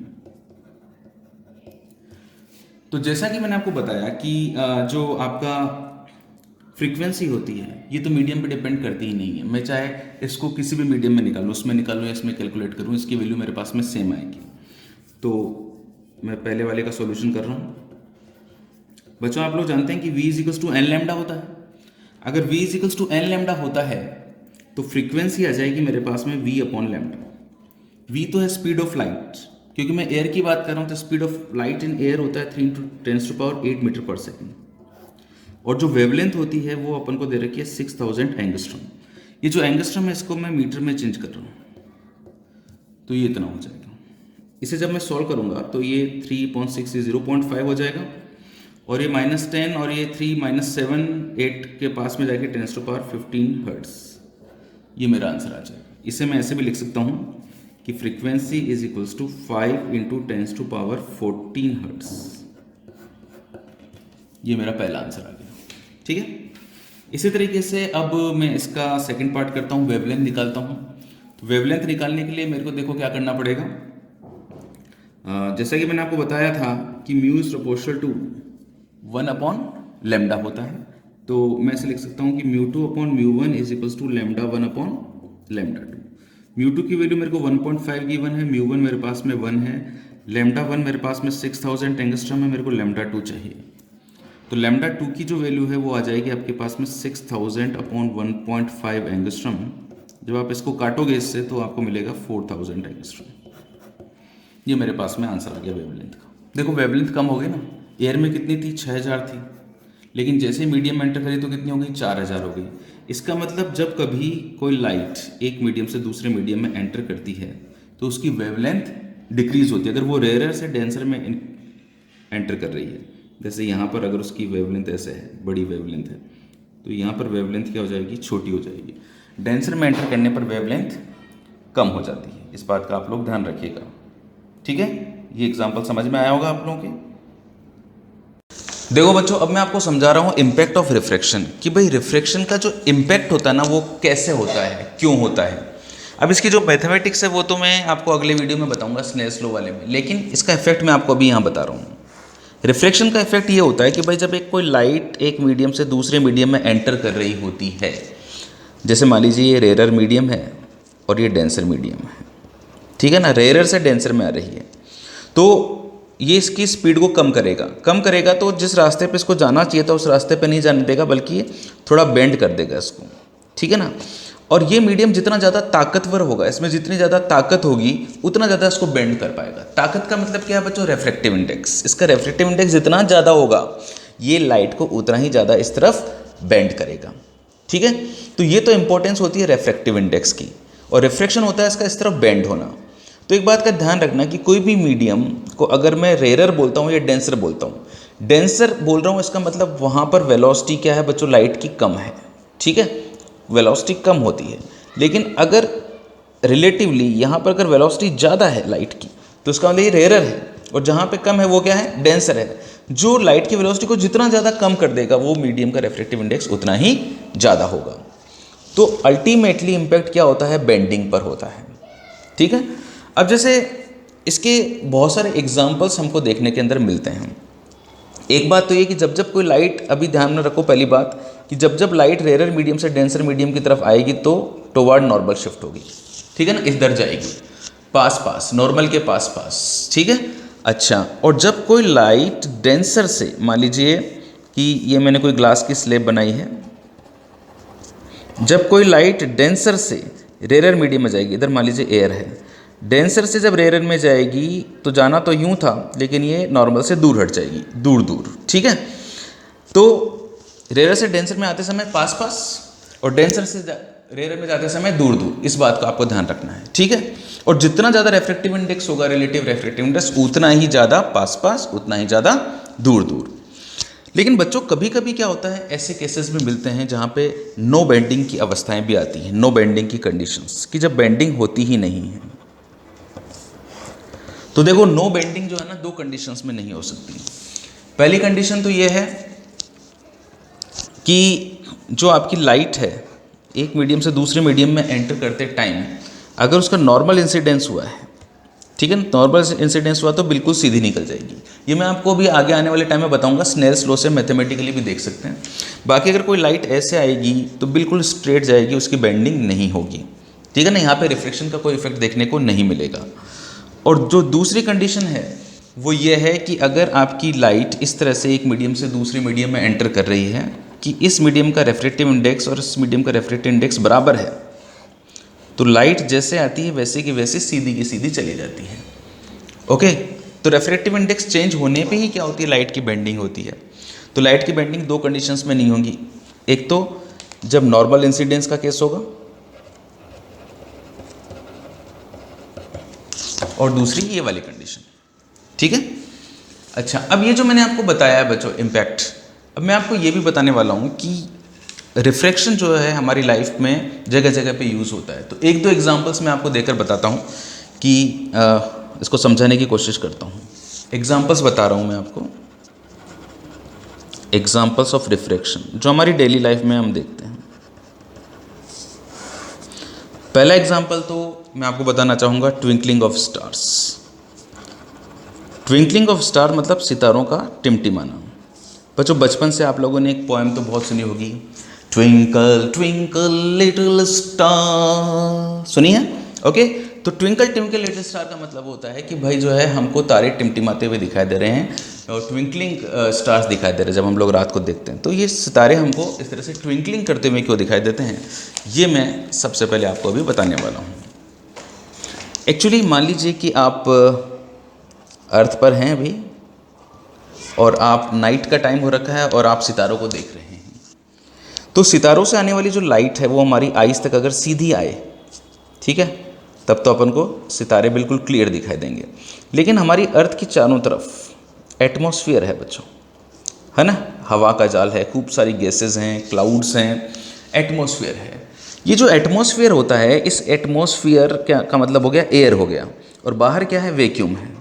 तो जैसा कि मैंने आपको बताया कि जो आपका फ्रीक्वेंसी होती है ये तो मीडियम पे डिपेंड करती ही नहीं है। मैं चाहे इसको किसी भी मीडियम में निकालूँ, उसमें निकालूँ या इसमें कैलकुलेट करूँ, इसकी वैल्यू मेरे पास में सेम आएगी। तो मैं पहले वाले का सॉल्यूशन कर रहा हूँ। बच्चों आप लोग जानते हैं कि v is equals to N lambda होता है। अगर v is equals to N lambda होता है तो फ्रीक्वेंसी आ जाएगी मेरे पास में v/λ। v तो है स्पीड ऑफ लाइट, क्योंकि मैं एयर की बात कर रहा हूँ तो speed of light in air होता है 3 × 10⁸ मीटर पर सेकेंड। और जो वेवलेंथ होती है वो अपन को दे रखी है 6000 एंगस्ट्रॉम। ये जो एंगस्ट्रॉम है इसको मैं मीटर में चेंज कर रहा हूँ, तो ये इतना हो जाएगा। इसे जब मैं सॉल्व करूँगा तो ये 3.6 से 0.5 हो जाएगा और ये -10 और ये 3 -7 8 के पास में जाके 10⁻15 हर्ट्ज। ये मेरा आंसर आ जाएगा। इसे मैं ऐसे भी लिख सकता हूँ कि frequency is equals to 5 × 10⁻14 hertz. ये मेरा पहला आंसर आ गया, ठीक है। इसी तरीके से अब मैं इसका सेकंड पार्ट करता हूँ, वेवलेंथ निकालता हूँ। तो वेवलेंथ निकालने के लिए मेरे को देखो क्या करना पड़ेगा। जैसा कि मैंने आपको बताया था कि म्यू इज प्रोपोर्शनल टू 1/λ होता है, तो मैं ऐसे लिख सकता हूँ कि μ2/μ1 इज इक्वल्स टू λ1/λ2। μ2 की वैल्यू मेरे को 1.5 गिवन है, μ1 मेरे पास में 1 है, λ1 मेरे पास में 6000 एंगस्ट्रॉम है, मेरे को λ2 चाहिए। तो λ2 की जो वैल्यू है वो आ जाएगी आपके पास में 6000/1.5 एंगस्ट्रॉम। जब आप इसको काटोगे इससे तो आपको मिलेगा 4000 एंगस्ट्रॉम। ये मेरे पास में आंसर आ गया वेवलेंथ का। देखो वेवलेंथ कम हो गई ना, एयर में कितनी थी 6000 थी, लेकिन जैसे मीडियम में एंटर करी तो कितनी हो गई 4000 हो गई। इसका मतलब जब कभी कोई लाइट एक मीडियम से दूसरे मीडियम में एंटर करती है तो उसकी वेवलेंथ डिक्रीज होती है अगर वो रेयर से डेंसर में एंटर कर रही है। जैसे यहाँ पर अगर उसकी वेवलेंथ ऐसे है, बड़ी वेवलेंथ है, तो यहाँ पर वेवलेंथ क्या हो जाएगी, छोटी हो जाएगी। डेंसर में एंटर करने पर वेवलेंथ कम हो जाती है। इस बात का आप लोग ध्यान रखिएगा, ठीक है। ये एग्जाम्पल समझ में आया होगा आप लोगों के। देखो बच्चों, अब मैं आपको समझा रहा हूँ इम्पैक्ट ऑफ रिफ्रैक्शन, कि भाई रिफ्रैक्शन का जो इम्पैक्ट होता है ना वो कैसे होता है, क्यों होता है। अब इसकी जो मैथमेटिक्स है वो तो मैं आपको अगले वीडियो में बताऊंगा स्नेल्स लॉ वाले में, लेकिन इसका इफेक्ट मैं आपको अभी यहाँ बता रहा हूँ। रिफ्रैक्शन का इफेक्ट ये होता है कि भाई जब एक कोई लाइट एक मीडियम से दूसरे मीडियम में एंटर कर रही होती है, जैसे मान लीजिए ये रेयर मीडियम है और ये डेंसर मीडियम है, ठीक है ना, रेयर से डेंसर में आ रही है, तो ये इसकी स्पीड को कम करेगा तो जिस रास्ते पे इसको जाना चाहिए था उस रास्ते पे नहीं जाने देगा, बल्कि थोड़ा बेंड कर देगा इसको, ठीक है ना। और ये मीडियम जितना ज़्यादा ताकतवर होगा, इसमें जितनी ज़्यादा ताकत होगी उतना ज़्यादा इसको बेंड कर पाएगा। ताकत का मतलब क्या है बच्चों, रेफ्रेक्टिव इंडेक्स। इसका रेफ्रेक्टिव इंडेक्स जितना ज़्यादा होगा ये लाइट को उतना ही ज़्यादा इस तरफ बेंड करेगा, ठीक है। तो ये तो इंपॉर्टेंस होती है रेफ्रेक्टिव इंडेक्स की, और रिफ्रैक्शन होता है इसका इस तरफ बेंड होना। तो एक बात का ध्यान रखना कि कोई भी मीडियम को अगर मैं रेयर बोलता हूँ या डेंसर बोलता हूँ, डेंसर बोल रहा हूँ इसका मतलब वहाँ पर वेलोसिटी क्या है बच्चों, लाइट की कम है, ठीक है, वेलोसिटी कम होती है। लेकिन अगर रिलेटिवली यहाँ पर अगर वेलोसिटी ज़्यादा है लाइट की तो उसका मतलब ये रेयर है, और जहाँ पे कम है वो क्या है, डेंसर है। जो लाइट की वेलोसिटी को जितना ज़्यादा कम कर देगा वो मीडियम का रिफ्रैक्टिव इंडेक्स उतना ही ज़्यादा होगा। तो अल्टीमेटली इम्पैक्ट क्या होता है, बेंडिंग पर होता है, ठीक है। अब जैसे इसके बहुत सारे एग्जाम्पल्स हमको देखने के अंदर मिलते हैं। एक बात तो ये कि जब जब कोई लाइट, अभी ध्यान में रखो पहली बात कि जब जब लाइट रेयर मीडियम से डेंसर मीडियम की तरफ आएगी तो टुवर्ड नॉर्मल शिफ्ट होगी, ठीक है ना, इधर जाएगी, पास पास, नॉर्मल के पास पास, ठीक है। अच्छा, और जब कोई लाइट डेंसर से, मान लीजिए कि ये मैंने कोई ग्लास की स्लेब बनाई है, जब कोई लाइट डेंसर से रेयर मीडियम में जाएगी, इधर मान लीजिए एयर है, डेंसर से जब रेयर में जाएगी तो जाना तो यूं था, लेकिन ये नॉर्मल से दूर हट जाएगी, दूर दूर, ठीक है। तो रेयर से डेंसर में आते समय पास पास और डेंसर से रेयर में जाते समय दूर दूर, इस बात को आपको ध्यान रखना है, ठीक है। और जितना ज़्यादा रेफ्रेक्टिव इंडेक्स होगा, रिलेटिव रेफ्रेक्टिव इंडेक्स, उतना ही ज़्यादा पास पास, उतना ही ज़्यादा दूर दूर। लेकिन बच्चों कभी कभी क्या होता है, ऐसे केसेस भी मिलते हैं जहाँ पे नो बेंडिंग की अवस्थाएं भी आती हैं, नो बेंडिंग की कंडीशंस, कि जब बेंडिंग होती ही नहीं है। तो देखो, नो बेंडिंग जो है ना, दो कंडीशंस में नहीं हो सकती। पहली कंडीशन तो ये है कि जो आपकी लाइट है एक मीडियम से दूसरे मीडियम में एंटर करते टाइम अगर उसका नॉर्मल इंसिडेंस हुआ है, ठीक है ना, नॉर्मल इंसिडेंस हुआ तो बिल्कुल सीधी निकल जाएगी। ये मैं आपको अभी आगे आने वाले टाइम में बताऊंगा, स्नेल्स लॉ से मैथमेटिकली भी देख सकते हैं। बाकी अगर कोई लाइट ऐसे आएगी तो बिल्कुल स्ट्रेट जाएगी, उसकी बेंडिंग नहीं होगी, ठीक है ना, यहाँ पे रिफ्लेक्शन का कोई इफेक्ट देखने को नहीं मिलेगा। और जो दूसरी कंडीशन है वो ये है कि अगर आपकी लाइट इस तरह से एक मीडियम से दूसरे मीडियम में एंटर कर रही है कि इस मीडियम का रेफ्रेक्टिव इंडेक्स और इस मीडियम का रेफ्रेक्टिव इंडेक्स बराबर है, तो लाइट जैसे आती है वैसे की वैसे सीधी की सीधी चली जाती है। ओके, तो रेफ्रेक्टिव इंडेक्स चेंज होने पे ही क्या होती है, लाइट की बेंडिंग होती है। तो लाइट की बेंडिंग दो कंडीशंस में नहीं होगी, एक तो जब नॉर्मल इंसिडेंस का केस होगा और दूसरी ये वाली कंडीशन, ठीक है। अच्छा, अब ये जो मैंने आपको बताया है बच्चों इम्पैक्ट, अब मैं आपको ये भी बताने वाला हूँ कि रिफ्रैक्शन जो है हमारी लाइफ में जगह जगह पे यूज़ होता है। तो एक दो एग्जांपल्स मैं आपको देकर बताता हूँ कि इसको समझाने की कोशिश करता हूँ। एग्जांपल्स बता रहा हूँ मैं आपको, एग्जांपल्स ऑफ रिफ्रैक्शन जो हमारी डेली लाइफ में हम देखते हैं। पहला एग्जांपल तो मैं आपको बताना चाहूँगा twinkling of stars. Twinkling of star मतलब सितारों का टिमटिमाना। बच्चों बचपन से आप लोगों ने एक पोएम तो बहुत सुनी होगी, ट्विंकल ट्विंकल लिटिल स्टार, सुनी है? ओके, तो ट्विंकल ट्विंकल लिटिल स्टार का मतलब होता है कि भाई जो है हमको तारे टिमटिमाते हुए दिखाई दे रहे हैं और ट्विंकलिंग स्टार्स दिखाई दे रहे हैं जब हम लोग रात को देखते हैं। तो ये सितारे हमको इस तरह से ट्विंकलिंग करते हुए क्यों दिखाई देते हैं, ये मैं सबसे पहले आपको अभी बताने वाला हूँ। एक्चुअली मान लीजिए कि आप अर्थ पर हैं अभी और आप नाइट का टाइम हो रखा है और आप सितारों को देख रहे हैं। तो सितारों से आने वाली जो लाइट है वो हमारी आइज़ तक अगर सीधी आए, ठीक है, तब तो अपन को सितारे बिल्कुल क्लियर दिखाई देंगे। लेकिन हमारी अर्थ की चारों तरफ एटमॉस्फेयर है बच्चों, है ना, हवा का जाल है, खूब सारी गैसेस हैं, क्लाउड्स हैं, एटमॉस्फेयर है। ये जो एटमॉस्फेयर होता है, इस एटमॉस्फेयर का मतलब हो गया एयर हो गया, और बाहर क्या है, वैक्यूम है।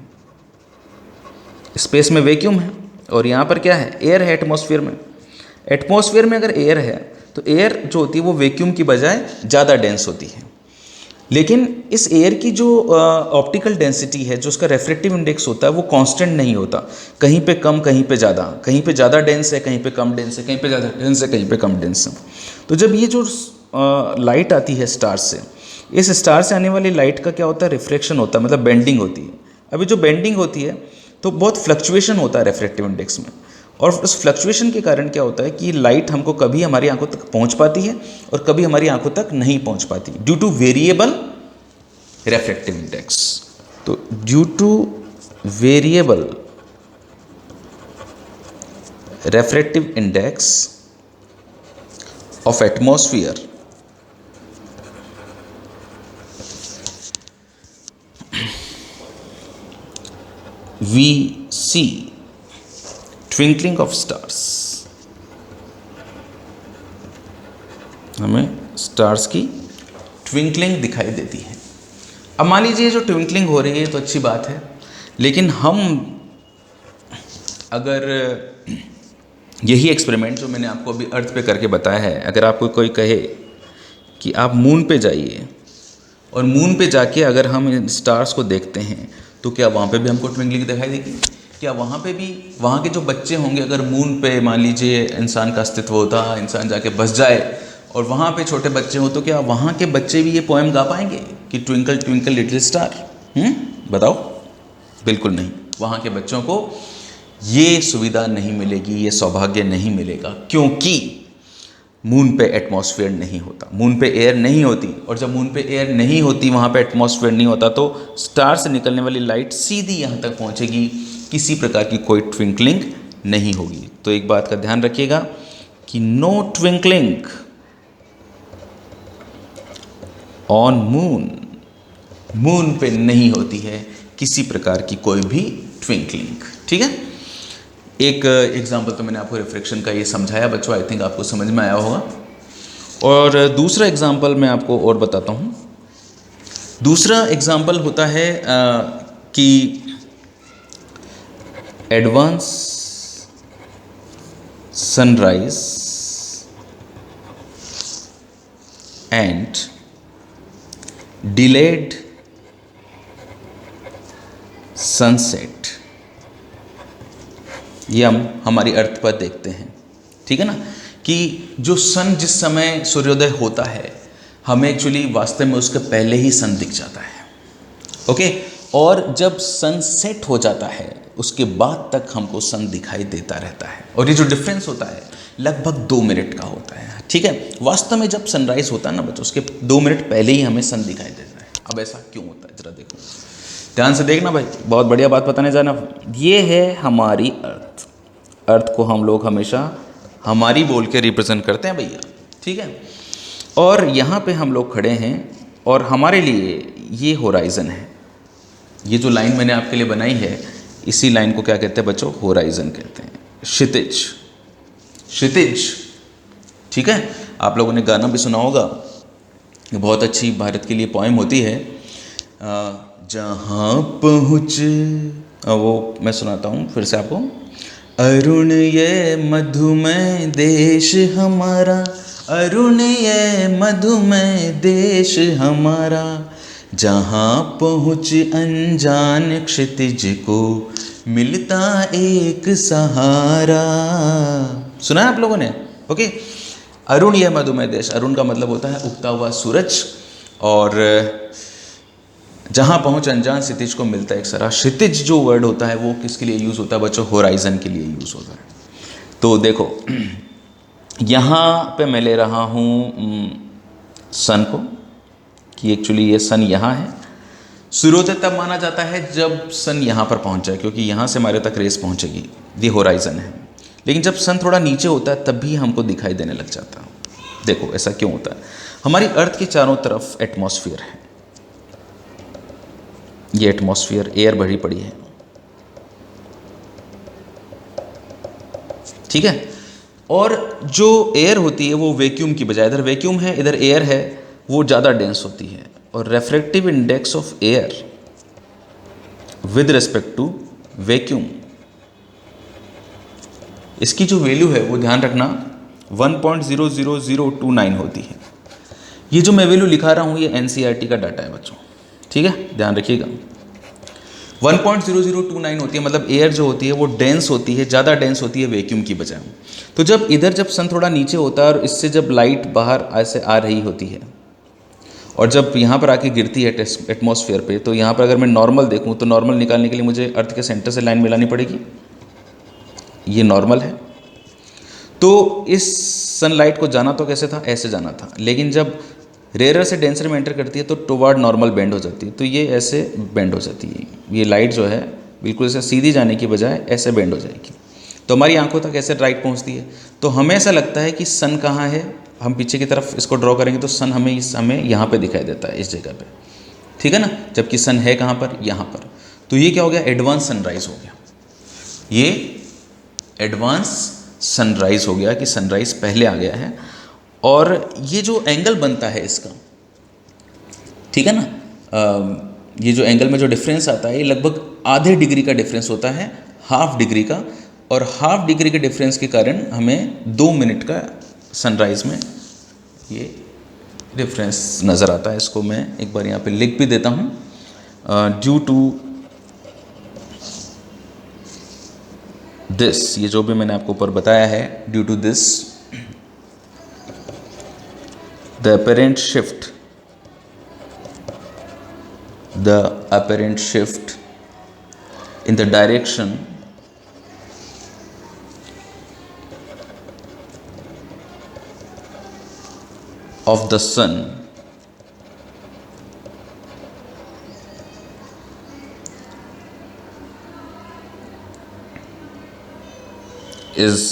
स्पेस में वैक्यूम है और यहाँ पर क्या है, एयर है एटमॉस्फेयर में। एटमॉस्फेयर में अगर एयर है तो एयर जो होती है वो वैक्यूम की बजाय ज़्यादा डेंस होती है। लेकिन इस एयर की जो ऑप्टिकल डेंसिटी है, जो उसका रेफ्रेक्टिव इंडेक्स होता है, वो कांस्टेंट नहीं होता, कहीं पे कम कहीं पे ज़्यादा, कहीं पे ज़्यादा डेंस है कहीं पे कम डेंस है, कहीं पे ज़्यादा डेंस है कहीं पे कम डेंस है। तो जब ये जो लाइट आती है स्टार से, इस स्टार से आने वाली लाइट का क्या होता है, रिफ्रैक्शन होता है, मतलब बेंडिंग होती है। अभी जो बेंडिंग होती है तो बहुत फ्लक्चुएशन होता है रेफ्रेक्टिव इंडेक्स में, और उस फ्लक्चुएशन के कारण क्या होता है कि लाइट हमको कभी हमारी आंखों तक पहुंच पाती है और कभी हमारी आंखों तक नहीं पहुंच पाती, due to variable refractive index. तो due to variable refractive index of atmosphere, we see twinkling of stars, हमें स्टार्स की ट्विंकलिंग दिखाई देती है। अब मान लीजिए जो ट्विंकलिंग हो रही है तो अच्छी बात है, लेकिन हम अगर यही एक्सपेरिमेंट जो मैंने आपको अभी अर्थ पे करके बताया है, अगर आपको कोई कहे कि आप मून पे जाइए और मून पे जाके अगर हम इन स्टार्स को देखते हैं तो क्या वहाँ पे भी हमको ट्विंकलिंग दिखाई देगी? क्या वहाँ पे भी वहाँ के जो बच्चे होंगे, अगर मून पे मान लीजिए इंसान का अस्तित्व होता, इंसान जाके बस जाए और वहाँ पे छोटे बच्चे हों, तो क्या वहाँ के बच्चे भी ये पोएम गा पाएंगे कि ट्विंकल ट्विंकल लिटिल स्टार? बताओ, बिल्कुल नहीं। वहाँ के बच्चों को ये सुविधा नहीं मिलेगी, ये सौभाग्य नहीं मिलेगा, क्योंकि मून पे एटमॉस्फेयर नहीं होता, मून पे एयर नहीं होती, और जब मून पे एयर नहीं होती, वहाँ पे एटमॉस्फेयर नहीं होता, तो स्टार से निकलने वाली लाइट सीधी यहाँ तक पहुँचेगी, किसी प्रकार की कोई ट्विंकलिंग नहीं होगी। तो एक बात का ध्यान रखिएगा कि no twinkling on moon, moon पे नहीं होती है किसी प्रकार की कोई भी ट्विंकलिंग। ठीक है, एक एग्जांपल तो मैंने आपको रिफ्लेक्शन का ये समझाया बच्चों, आई थिंक आपको समझ में आया होगा। और दूसरा एग्जांपल मैं आपको और बताता हूँ। दूसरा एग्जांपल होता है कि advance sunrise and delayed sunset, ये हम हमारी अर्थ पर देखते हैं। ठीक है ना, कि जो सन जिस समय सूर्योदय होता है, हमें एक्चुअली वास्तव में उसके पहले ही सन दिख जाता है। ओके, और जब सन सेट हो जाता है उसके बाद तक हमको सन दिखाई देता रहता है, और ये जो डिफरेंस होता है लगभग 2 मिनट का होता है। ठीक है, वास्तव में जब सनराइज होता है ना बच्चों, उसके 2 मिनट पहले ही हमें सन दिखाई देता है। अब ऐसा क्यों होता है, जरा देखो, ध्यान से देखना भाई, बहुत बढ़िया बात बताने जाना। ये है हमारी अर्थ, अर्थ को हम लोग हमेशा हमारी बोल के रिप्रेजेंट करते हैं भैया। ठीक है, और यहाँ पे हम लोग खड़े हैं और हमारे लिए ये होराइज़न है। ये जो लाइन मैंने आपके लिए बनाई है, इसी लाइन को क्या कहते हैं बच्चों? होराइज़न कहते हैं, क्षितिज, क्षितिज। ठीक है, आप लोगों ने गाना भी सुना होगा, बहुत अच्छी भारत के लिए पोएम होती है, जहाँ पहुँच, वो मैं सुनाता हूँ फिर से आपको। अरुण ये मधुमय देश हमारा, अरुण ये मधुमय देश हमारा, जहाँ पहुँच अनजान क्षितिज को मिलता एक सहारा। सुना है आप लोगों ने? ओके, अरुण यह मधुमय देश, अरुण का मतलब होता है उगता हुआ सूरज, और जहाँ पहुँच अनजान क्षितिज को मिलता है एक सहारा। क्षितिज जो वर्ड होता है वो किसके लिए यूज़ होता है बच्चों? होराइज़न के लिए यूज़ होता है। तो देखो, यहाँ पे मैं ले रहा हूँ सन को, कि एक्चुअली ये सन यहाँ है। सूर्योदय तब माना जाता है जब सन यहाँ पर पहुँच जाए, क्योंकि यहाँ से हमारे तक रेस पहुँचेगी, ये होराइज़न है। लेकिन जब सन थोड़ा नीचे होता है तब भी हमको दिखाई देने लग जाता है। देखो ऐसा क्यों होता है? हमारी अर्थ के चारों तरफ एटमॉस्फेयर है, ये एटमॉस्फेयर, एयर भरी पड़ी है। ठीक है, और जो एयर होती है वो वैक्यूम की बजाय, इधर वैक्यूम है इधर एयर है, वो ज़्यादा डेंस होती है। और refractive index of air with respect to vacuum, इसकी जो वैल्यू है वो ध्यान रखना 1.00029 होती है। ये जो मैं वैल्यू लिखा रहा हूँ ये NCERT का डाटा है बच्चों। ठीक है, ध्यान रखिएगा, 1.0029 होती है, मतलब एयर जो होती है वो डेंस होती है, ज़्यादा डेंस होती है वैक्यूम की बजाय। तो जब सन थोड़ा नीचे होता है और इससे जब लाइट बाहर ऐसे आ रही होती है और जब यहाँ पर आके गिरती है एटमॉस्फेयर पे, तो यहाँ पर अगर मैं नॉर्मल देखूँ तो नॉर्मल निकालने के लिए मुझे अर्थ के सेंटर से लाइन मिलानी पड़ेगी, ये नॉर्मल है। तो इस सनलाइट को जाना तो कैसे था? ऐसे जाना था, लेकिन जब रेयर से डेंसर में एंटर करती है तो टुवर्ड नॉर्मल बेंड हो जाती है, तो ये ऐसे बेंड हो जाती है। ये लाइट जो है बिल्कुल ऐसे सीधी जाने की बजाय ऐसे बेंड हो जाएगी, तो हमारी आंखों तक ऐसे लाइट पहुंचती है। तो हमें ऐसा लगता है कि सन कहाँ है, हम पीछे की तरफ इसको ड्रॉ करेंगे तो सन हमें यहाँ पे दिखाई देता है, इस जगह पे। ठीक है ना, जबकि सन है कहाँ पर? यहाँ पर। तो ये क्या हो गया? एडवांस सनराइज हो गया, ये एडवांस सनराइज हो गया कि सनराइज पहले आ गया है। और ये जो एंगल बनता है इसका, ठीक है ना, ये जो एंगल में जो डिफरेंस आता है ये लगभग आधे डिग्री का डिफरेंस होता है, हाफ डिग्री का। और हाफ डिग्री के डिफरेंस के कारण हमें 2 मिनट का सनराइज में ये डिफरेंस नज़र आता है। इसको मैं एक बार यहाँ पे लिख भी देता हूँ। ड्यू टू दिस, ये जो भी मैंने आपको ऊपर बताया है, due to this the apparent shift in the direction of the sun is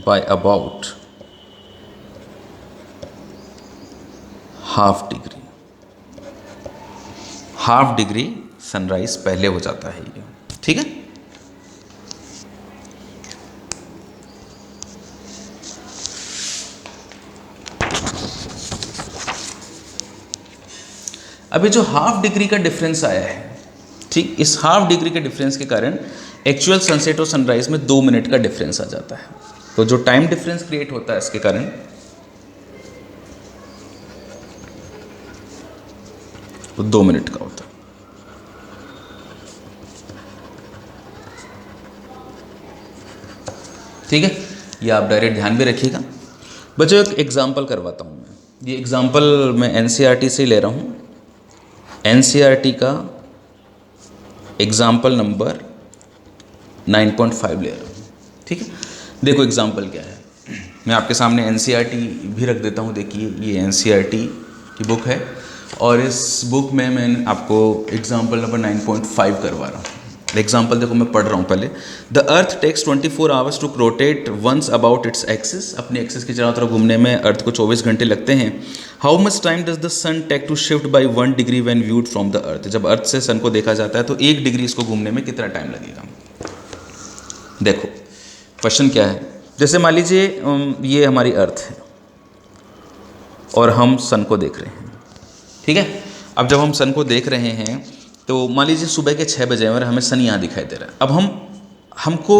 by about half degree sunrise पहले हो जाता है ये, ठीक है। अभी जो हाफ डिग्री का डिफरेंस आया है, ठीक, इस हाफ डिग्री के डिफरेंस के कारण एक्चुअल सनसेट और सनराइज में 2 मिनट का डिफरेंस आ जाता है। तो जो टाइम डिफरेंस क्रिएट होता है इसके कारण वो 2 मिनट का होता है। ठीक है, ये आप डायरेक्ट ध्यान में रखिएगा। बच्चों एक एग्जांपल करवाता हूँ मैं, ये एग्जांपल मैं एनसीईआरटी से ले रहा हूँ। एनसीईआरटी का एग्जांपल नंबर 9.5 ले रहा हूँ, ठीक है। देखो एग्जांपल क्या है, मैं आपके सामने एनसीईआरटी भी रख देता हूँ। देखिए ये एनसीईआरटी की बुक है और इस बुक में मैं आपको एग्जाम्पल नंबर 9.5 करवा रहा हूँ। एग्जाम्पल देखो मैं पढ़ रहा हूँ पहले। The earth takes 24 hours to rotate once about its axis. अपने एक्सिस की चारों तरफ घूमने में अर्थ को 24 घंटे लगते हैं। How much time does the sun take to shift by 1 degree when viewed from the earth. जब अर्थ से सन को देखा जाता है तो 1 डिग्री इसको घूमने में कितना टाइम लगेगा। देखो क्वेश्चन क्या है, जैसे मान लीजिए ये हमारी अर्थ है और हम सन को देख रहे हैं, ठीक है। अब जब हम सन को देख रहे हैं तो मान लीजिए सुबह के 6 बजे और हमें सन यहाँ दिखाई दे रहा है। अब हमको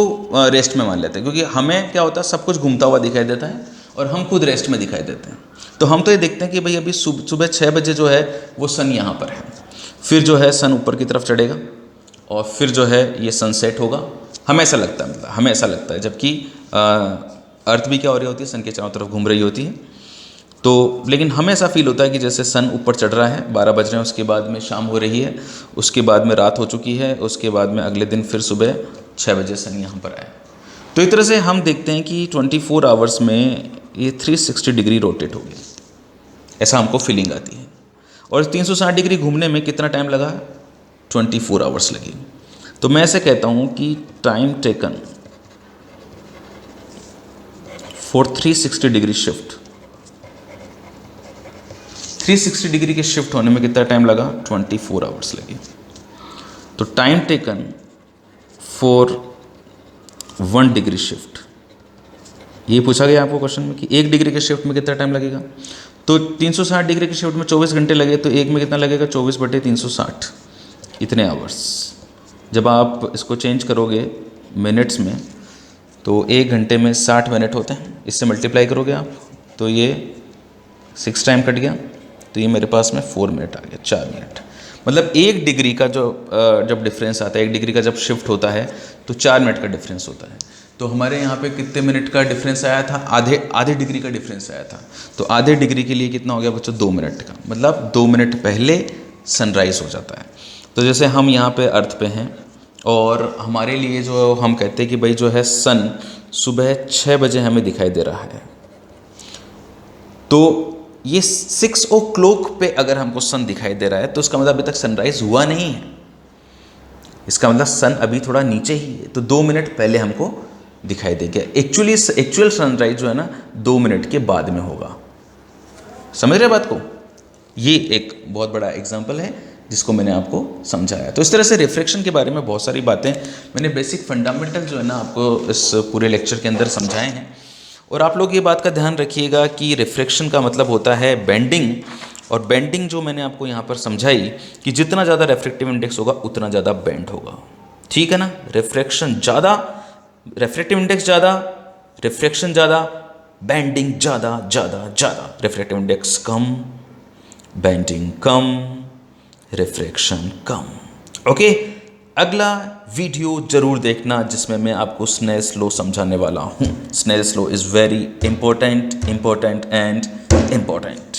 रेस्ट में मान लेते हैं, क्योंकि हमें क्या होता है सब कुछ घूमता हुआ दिखाई देता है और हम खुद रेस्ट में दिखाई देते हैं। तो हम तो ये देखते हैं कि भाई अभी सुबह 6 बजे जो है वो सन यहाँ पर है, फिर जो है सन ऊपर की तरफ चढ़ेगा और फिर जो है ये सनसेट होगा। हमें ऐसा लगता है, मतलब हमें ऐसा लगता है, जबकि अर्थ भी क्या हो रही होती है, सन के चारों तरफ घूम रही होती है। तो लेकिन हमें ऐसा फील होता है कि जैसे सन ऊपर चढ़ रहा है, 12 बज रहे हैं, उसके बाद में शाम हो रही है, उसके बाद में रात हो चुकी है, उसके बाद में अगले दिन फिर सुबह 6 बजे सन यहाँ पर आया। तो इस तरह से हम देखते हैं कि 24 आवर्स में ये 360 डिग्री रोटेट हो गया, ऐसा हमको फीलिंग आती है। और 360 डिग्री घूमने में कितना टाइम लगा, 24 आवर्स लगे। तो मैं ऐसे कहता हूँ कि time taken for 360 degree shift, 360 degree के शिफ्ट होने में कितना टाइम लगा, 24 आवर्स लगे। तो time taken for 1 degree shift, ये पूछा गया आपको क्वेश्चन में कि 1 डिग्री के शिफ्ट में कितना टाइम लगेगा। तो 360 डिग्री के शिफ्ट में 24 घंटे लगे, तो एक में कितना लगेगा, 24/360, इतने आवर्स। जब आप इसको चेंज करोगे मिनट्स में तो 1 घंटे में 60 मिनट होते हैं, इससे मल्टीप्लाई करोगे आप तो ये 6 टाइम कट गया, तो ये मेरे पास में 4 मिनट आ गया, 4 मिनट। मतलब 1 डिग्री का जो जब डिफरेंस आता है, 1 डिग्री का जब शिफ्ट होता है तो 4 मिनट का डिफरेंस होता है। तो हमारे यहाँ पे कितने मिनट का डिफरेंस आया था, आधे डिग्री का डिफरेंस आया था। तो आधे डिग्री के लिए कितना हो गया बच्चों, 2 मिनट का, मतलब 2 मिनट पहले सनराइज़ हो जाता है। तो जैसे हम यहाँ पे अर्थ पे हैं और हमारे लिए जो हम कहते हैं कि भाई जो है सन सुबह 6 बजे हमें दिखाई दे रहा है, तो ये 6 o'clock पे अगर हमको सन दिखाई दे रहा है तो उसका मतलब अभी तक सनराइज हुआ नहीं है, इसका मतलब सन अभी थोड़ा नीचे ही है। तो 2 मिनट पहले हमको दिखाई देगा। एक्चुअल सनराइज जो है ना 2 मिनट के बाद में होगा। समझ रहे बात को? ये एक बहुत बड़ा एग्जाम्पल है जिसको मैंने आपको समझाया। तो इस तरह से रिफ्रैक्शन के बारे में बहुत सारी बातें मैंने बेसिक फंडामेंटल जो है ना आपको इस पूरे लेक्चर के अंदर समझाए हैं। और आप लोग ये बात का ध्यान रखिएगा कि रिफ्रैक्शन का मतलब होता है बेंडिंग, और बेंडिंग जो मैंने आपको यहाँ पर समझाई कि जितना ज़्यादा रिफ्रैक्टिव इंडेक्स होगा उतना ज़्यादा बेंड होगा, ठीक है ना। रिफ्रैक्शन ज़्यादा, रिफ्रैक्टिव इंडेक्स ज़्यादा, रिफ्रैक्शन ज़्यादा, बेंडिंग ज़्यादा ज़्यादा ज़्यादा, रिफ्रैक्टिव इंडेक्स कम, बेंडिंग कम, रिफ्रैक्शन कम। ओके, अगला वीडियो ज़रूर देखना जिसमें मैं आपको स्नेल्स लॉ समझाने वाला हूँ। Snell's law is very important and important.